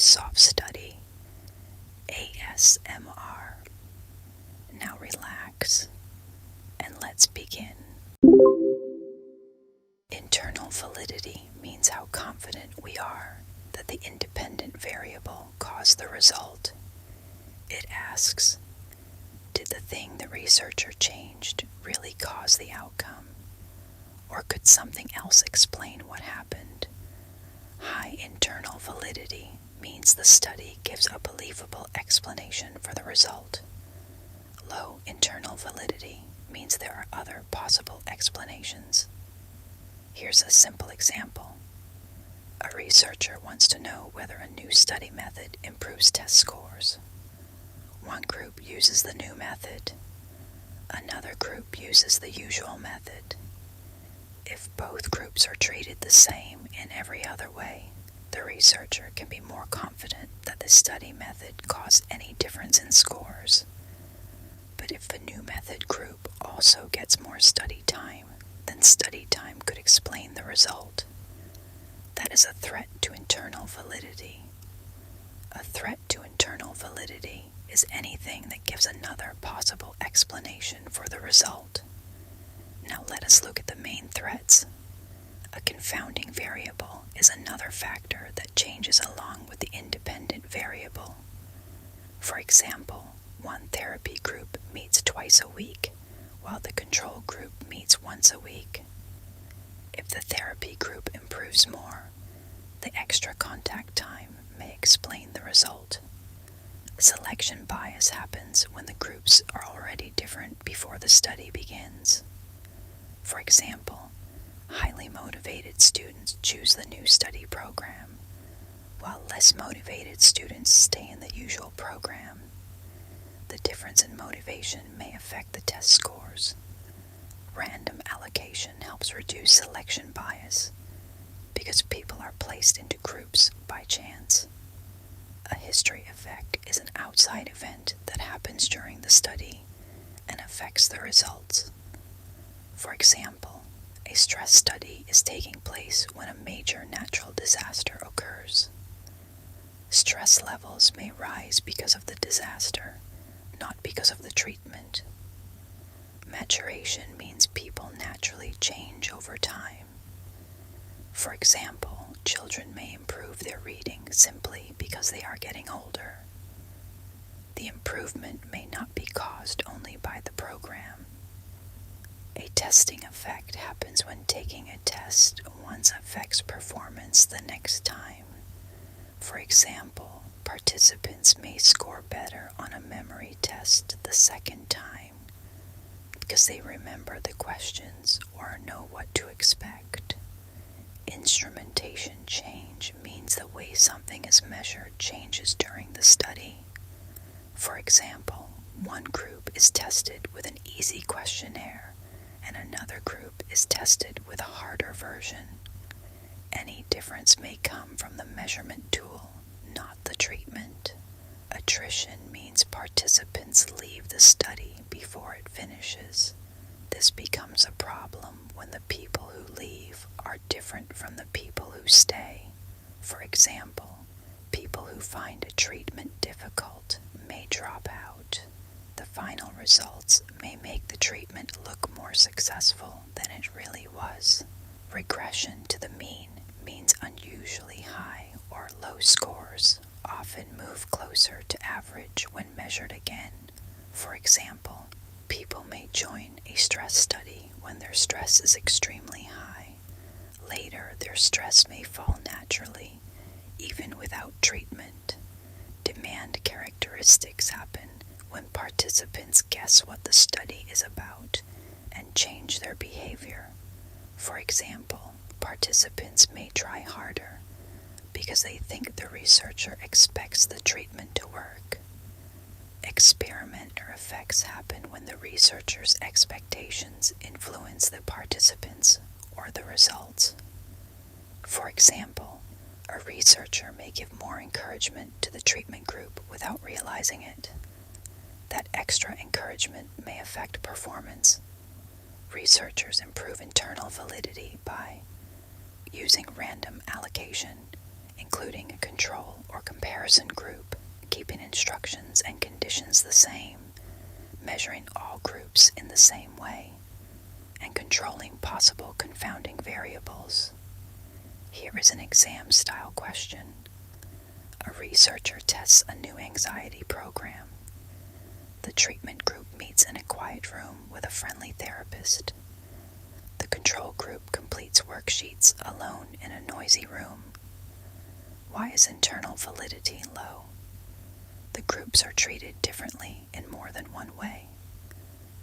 soft study, ASMR. Now relax and let's begin. Internal validity means how confident we are that the independent variable caused the result. It asks, did the thing the researcher changed really cause the outcome? Or could something else explain what happened? High internal validity means the study gives a believable explanation for the result. Low internal validity means there are other possible explanations. Here's a simple example. A researcher wants to know whether a new study method improves test scores. One group uses the new method. Another group uses the usual method. If both groups are treated the same in every other way, the researcher can be more confident that the study method caused any difference in scores. But if the new method group also gets more study time, then study time could explain the result. That is a threat to internal validity. A threat to internal validity is anything that gives another possible explanation for the result. Now let us look at the main threats. A confounding variable is another factor that changes along with the independent variable. For example, one therapy group meets twice a week, while the control group meets once a week. If the therapy group improves more, the extra contact time may explain the result. Selection bias happens when the groups are already different before the study begins. For example, highly motivated students choose the new study program, while less motivated students stay in the usual program. The difference in motivation may affect the test scores. Random allocation helps reduce selection bias because people are placed into groups by chance. A history effect is an outside event that happens during the study and affects the results. For example, a stress study is taking place when a major natural disaster occurs. Stress levels may rise because of the disaster, not because of the treatment. Maturation means people naturally change over time. For example, children may improve their reading simply because they are getting older. The improvement may not be caused only by the program. A testing effect happens when taking a test once affects performance the next time. For example, participants may score better on a memory test the second time because they remember the questions or know what to expect. Instrumentation change means the way something is measured changes during the study. For example, one group is tested with an easy questionnaire and another group is tested with a harder version. Any difference may come from the measurement tool, not the treatment. Attrition means participants leave the study before it finishes. This becomes a problem when the people who leave are different from the people who stay. For example, people who find a treatment difficult may drop out. The final results may make the treatment look more successful than it really was. Regression to the mean means unusually high or low scores often move closer to average when measured again. For example, people may join a stress study when their stress is extremely high. Later, their stress may fall naturally, even without treatment. Demand characteristics happen when participants guess what the study is about and change their behavior. For example, participants may try harder because they think the researcher expects the treatment to work. Experimenter effects happen when the researcher's expectations influence the participants or the results. For example, a researcher may give more encouragement to the treatment group without realizing it. That extra encouragement may affect performance. Researchers improve internal validity by using random allocation including a control or comparison group, keeping instructions and conditions the same, measuring all groups in the same way, and controlling possible confounding variables. Here is an exam-style question. A researcher tests a new anxiety program. The treatment group meets in a quiet room with a friendly therapist. The control group completes worksheets alone in a noisy room. Why is internal validity low? The groups are treated differently in more than one way.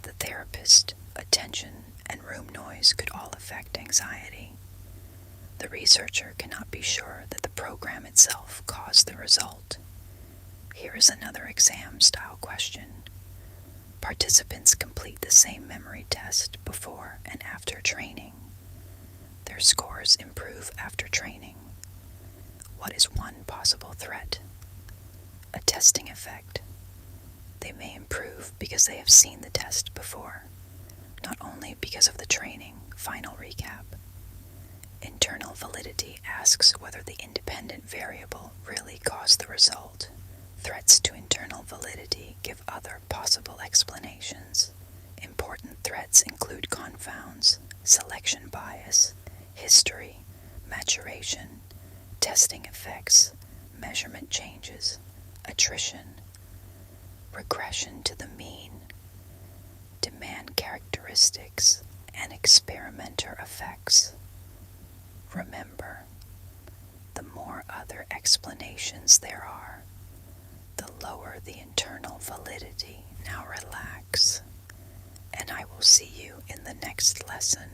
The therapist, attention, and room noise could all affect anxiety. The researcher cannot be sure that the program itself caused the result. Here is another exam-style question. Participants complete the same memory test before and after training. Their scores improve after training. What is one possible threat? A testing effect. They may improve because they have seen the test before, not only because of the training. Final recap. Internal validity asks whether the independent variable really caused the result. Threats to internal validity give other possible explanations. Important threats include confounds, selection bias, history, maturation, testing effects, measurement changes, attrition, regression to the mean, demand characteristics, and experimenter effects. Remember, the more other explanations there are, the lower the internal validity. Now relax, and I will see you in the next lesson.